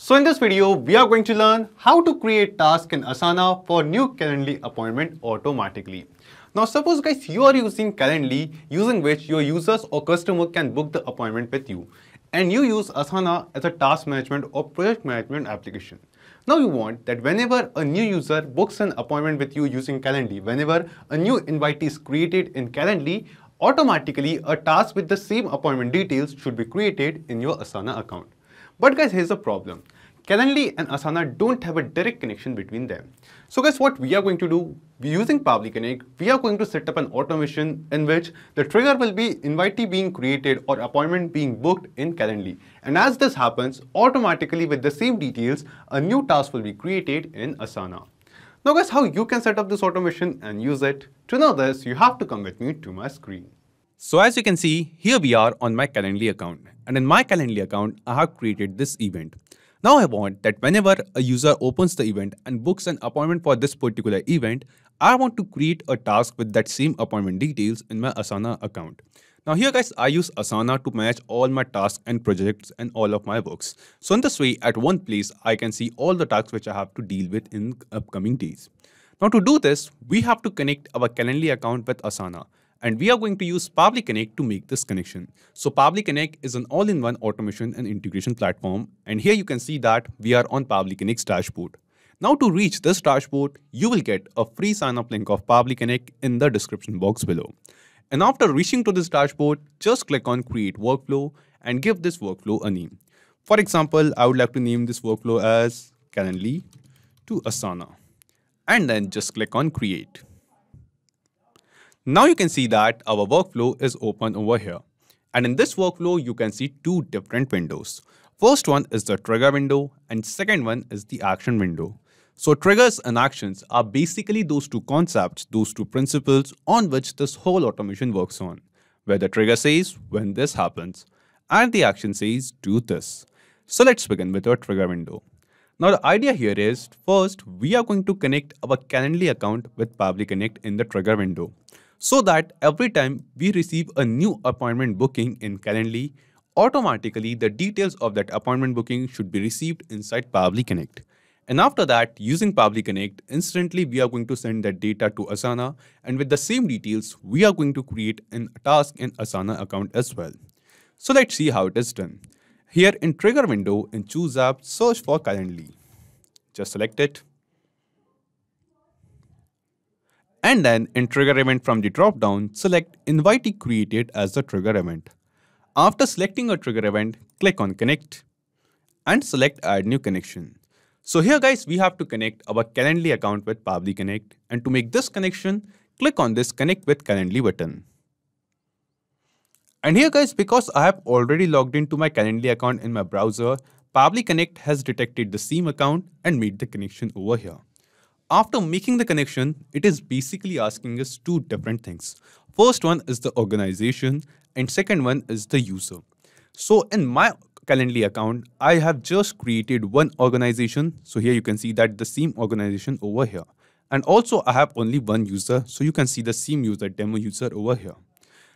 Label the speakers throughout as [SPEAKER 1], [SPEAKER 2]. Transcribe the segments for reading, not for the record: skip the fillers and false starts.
[SPEAKER 1] So in this video, we are going to learn how to create tasks in Asana for new Calendly appointment automatically. Now suppose guys you are using Calendly using which your users or customer can book the appointment with you. And you use Asana as a task management or project management application. Now you want that whenever a new user books an appointment with you using Calendly, whenever a new invite is created in Calendly, automatically a task with the same appointment details should be created in your Asana account. But guys, here's the problem. Calendly and Asana don't have a direct connection between them. So guys, what we are going to do, using Pabbly Connect, we are going to set up an automation in which the trigger will be invitee being created or appointment being booked in Calendly. And as this happens, automatically with the same details, a new task will be created in Asana. Now guys, how you can set up this automation and use it? To know this, you have to come with me to my screen.
[SPEAKER 2] So as you can see, here we are on my Calendly account. And in my Calendly account, I have created this event. Now I want that whenever a user opens the event and books an appointment for this particular event, I want to create a task with that same appointment details in my Asana account. Now here guys, I use Asana to manage all my tasks and projects and all of my works. So in this way, at one place, I can see all the tasks which I have to deal with in upcoming days. Now to do this, we have to connect our Calendly account with Asana. And we are going to use Pabbly Connect to make this connection. So Pabbly Connect is an all-in-one automation and integration platform. And here you can see that we are on Pabbly Connect's dashboard. Now to reach this dashboard, you will get a free sign-up link of Pabbly Connect in the description box below. And after reaching to this dashboard, just click on Create Workflow and give this workflow a name. For example, I would like to name this workflow as Calendly to Asana. And then just click on Create. Now you can see that our workflow is open over here. And in this workflow, you can see two different windows. First one is the trigger window and second one is the action window. So triggers and actions are basically those two concepts, those two principles on which this whole automation works on. Where the trigger says when this happens and the action says do this. So let's begin with our trigger window. Now the idea here is first we are going to connect our Calendly account with Pabbly Connect in the trigger window. So that every time we receive a new appointment booking in Calendly, automatically the details of that appointment booking should be received inside Pabbly Connect. And after that, using Pabbly Connect, instantly we are going to send that data to Asana, and with the same details, we are going to create a task in Asana account as well. So let's see how it is done. Here in Trigger window, in Choose App, search for Calendly. Just select it. And then in Trigger Event from the drop-down, select Invitee Created as the trigger event. After selecting a trigger event, click on Connect and select Add New Connection. So here guys, we have to connect our Calendly account with Pabbly Connect. And to make this connection, click on this Connect with Calendly button. And here guys, because I have already logged into my Calendly account in my browser, Pabbly Connect has detected the same account and made the connection over here. After making the connection, it is basically asking us two different things. First one is the organization and second one is the user. So in my Calendly account, I have just created one organization. So here you can see that the same organization over here. And also I have only one user. So you can see the same user, demo user over here.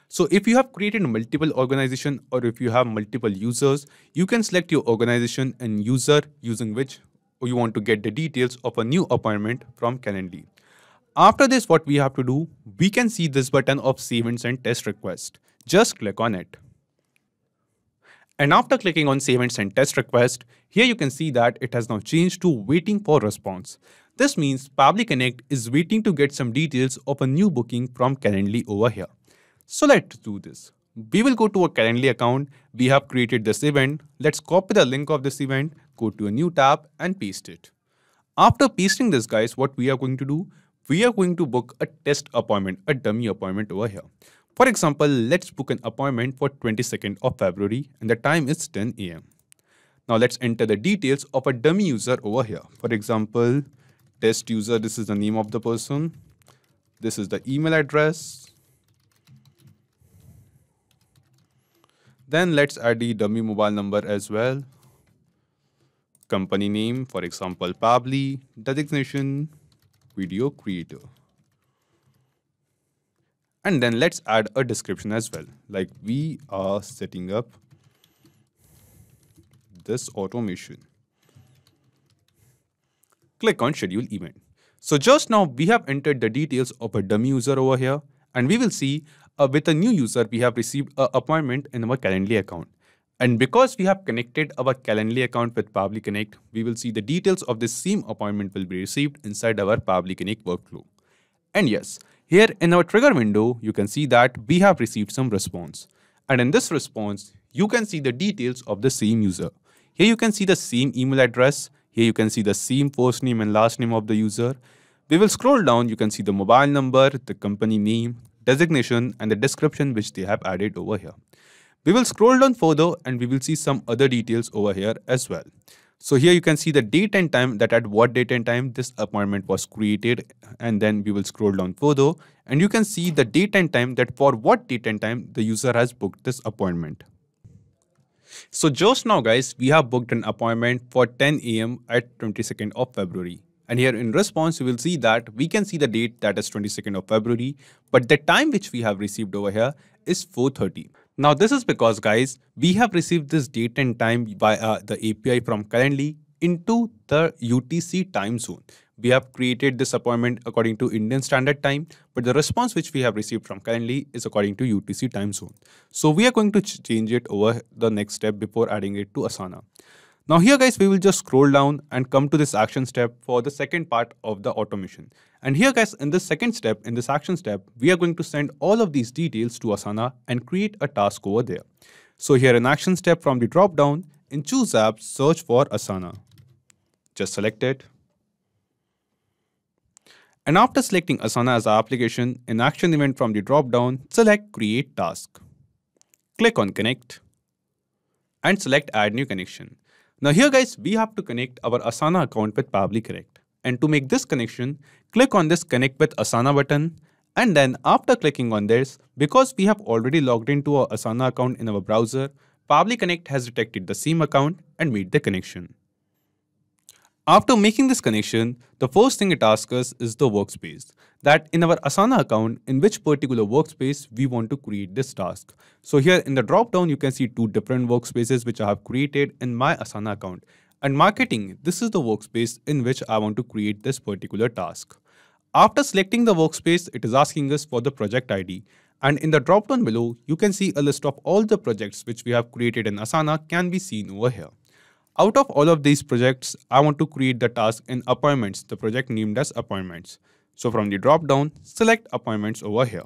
[SPEAKER 2] So if you have created multiple organization or if you have multiple users, you can select your organization and user using which you want to get the details of a new appointment from Calendly. After this, what we have to do, we can see this button of Save and Send Test Request. Just click on it. And after clicking on Save and Send Test Request, here you can see that it has now changed to Waiting for Response. This means Pabbly Connect is waiting to get some details of a new booking from Calendly over here. So let's do this. We will go to our Calendly account. We have created this event. Let's copy the link of this event, go to a new tab and paste it. After pasting this guys, what we are going to do, we are going to book a test appointment, a dummy appointment over here. For example, let's book an appointment for 22nd of February and the time is 10 AM. Now let's enter the details of a dummy user over here. For example, test user, this is the name of the person. This is the email address. Then let's add the dummy mobile number as well. Company name, for example, Pabbly, designation, video creator. And then let's add a description as well. Like we are setting up this automation. click on schedule event. So just now we have entered the details of a dummy user over here, and we will see with a new user we have received an appointment in our Calendly account. And because we have connected our Calendly account with Pabbly Connect, we will see the details of this same appointment will be received inside our Pabbly Connect workflow. And yes, here in our trigger window, you can see that we have received some response. And in this response, you can see the details of the same user. Here you can see the same email address. Here you can see the same first name and last name of the user. We will scroll down, you can see the mobile number, the company name, designation, and the description which they have added over here. We will scroll down further and we will see some other details over here as well. So here you can see the date and time, that at what date and time this appointment was created, and then we will scroll down further and you can see the date and time, that for what date and time the user has booked this appointment. So just now guys, we have booked an appointment for 10 AM at 22nd of February. And here in response, you will see that we can see the date, that is 22nd of February, but the time which we have received over here is 4:30. Now this is because guys, we have received this date and time via the API from Calendly into the UTC time zone. We have created this appointment according to Indian Standard Time, but the response which we have received from Calendly is according to UTC time zone. So we are going to change it over the next step before adding it to Asana. Now here guys, we will just scroll down and come to this action step for the second part of the automation. And here guys, in this second step, in this action step, we are going to send all of these details to Asana and create a task over there. So here in action step, from the drop down, in choose apps, search for Asana. Just select it. And after selecting Asana as our application, in action event from the drop down, select create task. Click on connect and select add new connection. Now here guys, we have to connect our Asana account with Pabbly Connect. And to make this connection, click on this connect with Asana button. And then after clicking on this, because we have already logged into our Asana account in our browser, Pabbly Connect has detected the same account and made the connection. After making this connection, the first thing it asks us is the workspace, that in our Asana account, in which particular workspace we want to create this task. So here in the drop down, you can see two different workspaces which I have created in my Asana account. And marketing, this is the workspace in which I want to create this particular task. After selecting the workspace, it is asking us for the project ID. And in the drop down below, you can see a list of all the projects which we have created in Asana can be seen over here. Out of all of these projects, I want to create the task in appointments, the project named as appointments. So from the drop down, select appointments over here.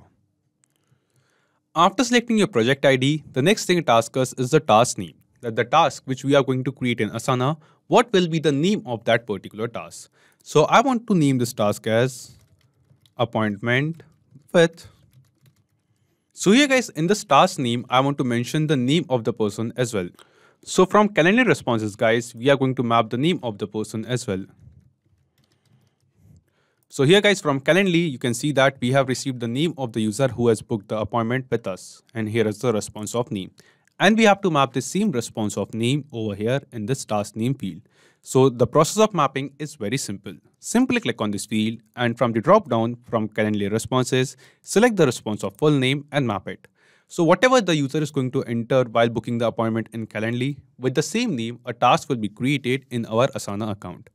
[SPEAKER 2] After selecting your project ID, the next thing it asks us is the task name. That the task which we are going to create in Asana, what will be the name of that particular task? So I want to name this task as appointment with. So here guys, in this task name, I want to mention the name of the person as well. So from Calendly responses guys, we are going to map the name of the person as well. So here guys, from Calendly, you can see that we have received the name of the user who has booked the appointment with us. And here is the response of name. And we have to map the same response of name over here in this task name field. So the process of mapping is very simple. Simply click on this field and from the drop down from Calendly responses, select the response of full name and map it. So whatever the user is going to enter while booking the appointment in Calendly, with the same name, a task will be created in our Asana account.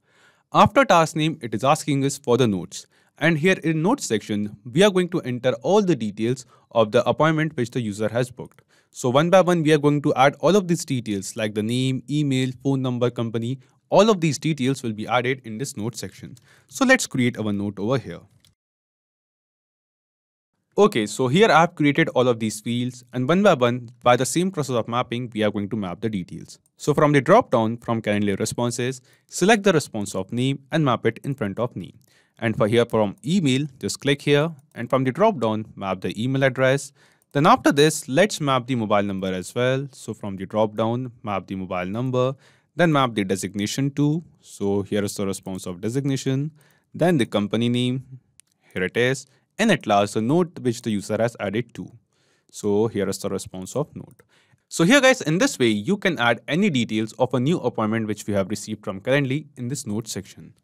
[SPEAKER 2] After task name, it is asking us for the notes. And here in notes section, we are going to enter all the details of the appointment which the user has booked. So one by one, we are going to add all of these details like the name, email, phone number, company. All of these details will be added in this notes section. So let's create our note over here. Okay, so here I have created all of these fields and one by one, by the same process of mapping, we are going to map the details. So from the drop down from Calendly responses, select the response of name and map it in front of name. And for here from email, just click here and from the drop down, map the email address. Then after this, let's map the mobile number as well. So from the drop down, map the mobile number, then map the designation to. So here is the response of designation, then the company name, here it is. And at last, the note which the user has added to. So here is the response of note. So here guys, in this way, you can add any details of a new appointment which we have received from Calendly in this note section.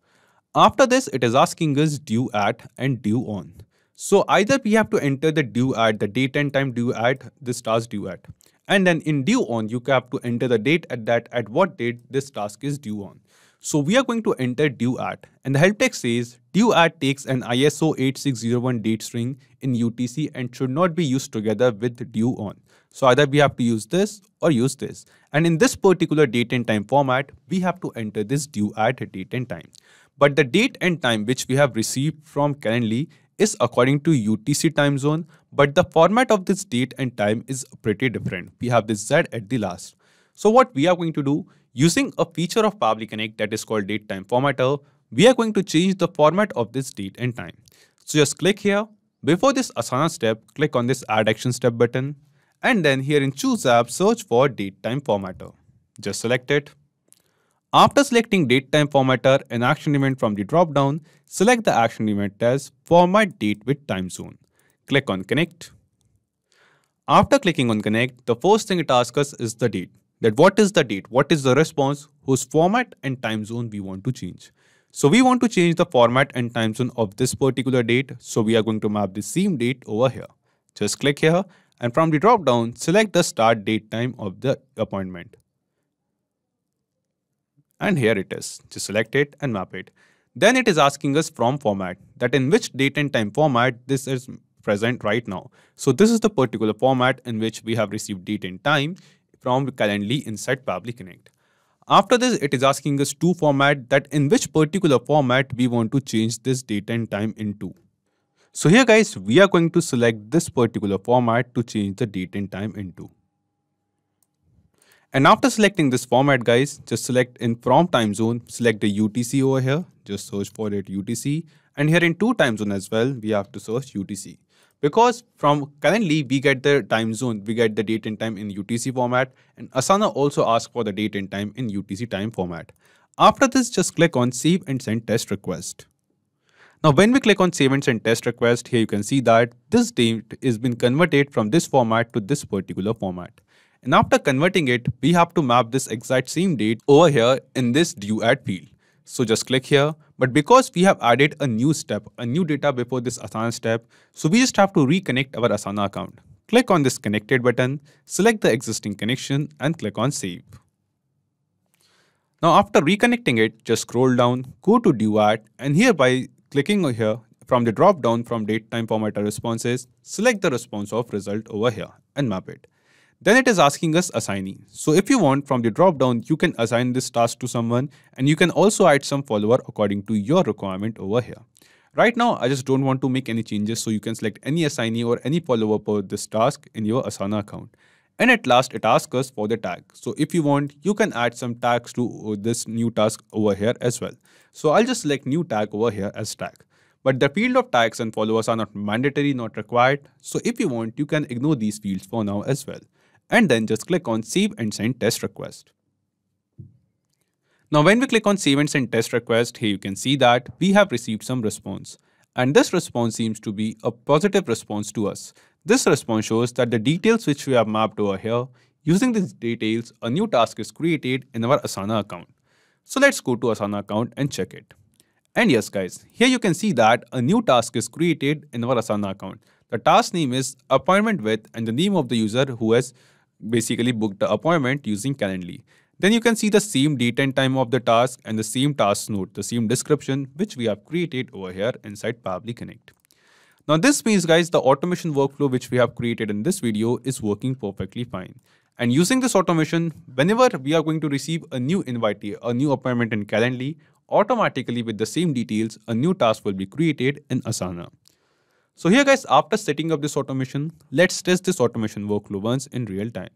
[SPEAKER 2] After this, it is asking us due at and due on. So either we have to enter the due at, the date and time due at, this task due at. And then in due on, you have to enter the date at what date this task is due on. So we are going to enter due at, and the help text says due at takes an ISO 8601 date string in UTC and should not be used together with due on. So either we have to use this or use this. And in this particular date and time format, we have to enter this due at date and time. But the date and time which we have received from Calendly is according to UTC time zone, but the format of this date and time is pretty different. We have this Z at the last. So what we are going to do, using a feature of Pabbly Connect that is called date time formatter, we are going to change the format of this date and time. So just click here. Before this Asana step, click on this add action step button. And then here in choose app, search for date time formatter. Just select it. After selecting date time formatter and action event from the drop down, select the action event as format date with time zone. Click on connect. After clicking on connect, the first thing it asks us is the date. That what is the date, what is the response, whose format and time zone we want to change. So we want to change the format and time zone of this particular date. So we are going to map the same date over here. Just click here and from the drop down, select the start date time of the appointment. And here it is. Just select it and map it. Then it is asking us from format, that in which date and time format this is present right now. So this is the particular format in which we have received date and time from Calendly inside Pabbly Connect. After this, it is asking us to format, that in which particular format we want to change this date and time into. So here guys, we are going to select this particular format to change the date and time into. And after selecting this format guys, just select in from time zone, select the UTC over here, just search for it UTC, and here in to time zone as well, we have to search UTC. Because from Calendly, we get the time zone, we get the date and time in UTC format, and Asana also asks for the date and time in UTC time format. After this, just click on Save and Send Test Request. Now, when we click on Save and Send Test Request, here you can see that this date is been converted from this format to this particular format. And after converting it, we have to map this exact same date over here in this due at field. So just click here. But because we have added a new step, a new data before this Asana step, so we just have to reconnect our Asana account. Click on this connected button, select the existing connection and click on save. Now after reconnecting it, just scroll down, go to due at, and here by clicking here from the drop down from date time formatter responses, select the response of result over here and map it. Then it is asking us assignee. So if you want from the drop down, you can assign this task to someone and you can also add some follower according to your requirement over here. Right now, I just don't want to make any changes, so you can select any assignee or any follower for this task in your Asana account. And at last, it asks us for the tag. So if you want, you can add some tags to this new task over here as well. So I'll just select new tag over here as tag. But the field of tags and followers are not mandatory, not required. So if you want, you can ignore these fields for now as well. And then just click on Save and Send Test Request. Now when we click on Save and Send Test Request, here you can see that we have received some response. And this response seems to be a positive response to us. This response shows that the details which we have mapped over here, using these details, a new task is created in our Asana account. So let's go to Asana account and check it. And yes guys, here you can see that a new task is created in our Asana account. The task name is appointment with and the name of the user who has basically booked the appointment using Calendly. Then you can see the same date and time of the task and the same task note, the same description which we have created over here inside Pabbly Connect. Now this means guys, the automation workflow which we have created in this video is working perfectly fine. And using this automation, whenever we are going to receive a new invitee, a new appointment in Calendly, automatically with the same details, a new task will be created in Asana. So here guys, after setting up this automation, let's test this automation workflow once in real time.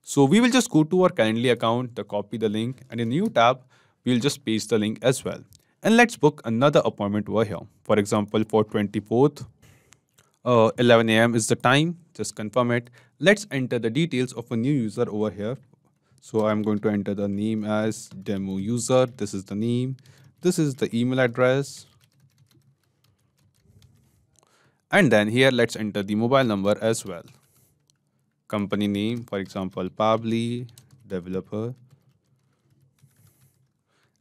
[SPEAKER 2] So we will just go to our Calendly account, copy the link, and in a new tab, we'll just paste the link as well. And let's book another appointment over here. For example, for 24th, 11 a.m. is the time. Just confirm it. Let's enter the details of a new user over here. So I'm going to enter the name as demo user. This is the name. This is the email address. And then here, let's enter the mobile number as well. Company name, for example, Pabbly, developer.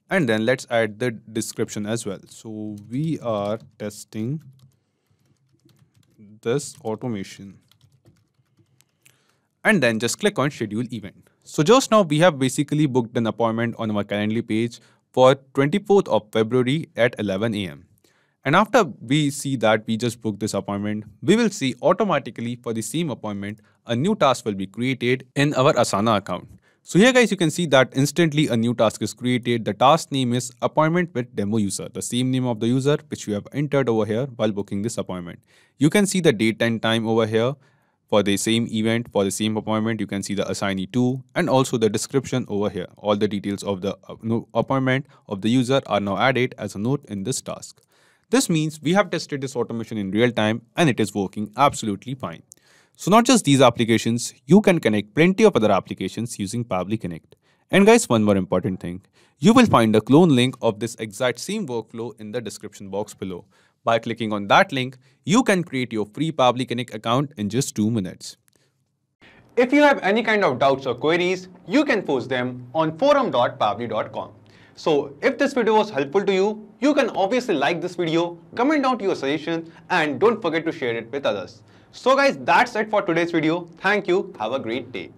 [SPEAKER 2] And then let's add the description as well. So we are testing this automation. And then just click on schedule event. So just now we have basically booked an appointment on our Calendly page for 24th of February at 11 a.m. And after we see that we just booked this appointment, we will see automatically for the same appointment, a new task will be created in our Asana account. So here guys, you can see that instantly a new task is created. The task name is appointment with demo user, the same name of the user which we have entered over here while booking this appointment. You can see the date and time over here for the same event, for the same appointment. You can see the assignee to and also the description over here. All the details of the appointment of the user are now added as a note in this task. This means we have tested this automation in real time and it is working absolutely fine. So not just these applications, you can connect plenty of other applications using Pabbly Connect. And guys, one more important thing. You will find a clone link of this exact same workflow in the description box below. By clicking on that link, you can create your free Pabbly Connect account in just 2 minutes.
[SPEAKER 1] If you have any kind of doubts or queries, you can post them on forum.pabbly.com. So if this video was helpful to you, you can obviously like this video, comment down your suggestion, and don't forget to share it with others. So guys, that's it for today's video. Thank you. Have a great day.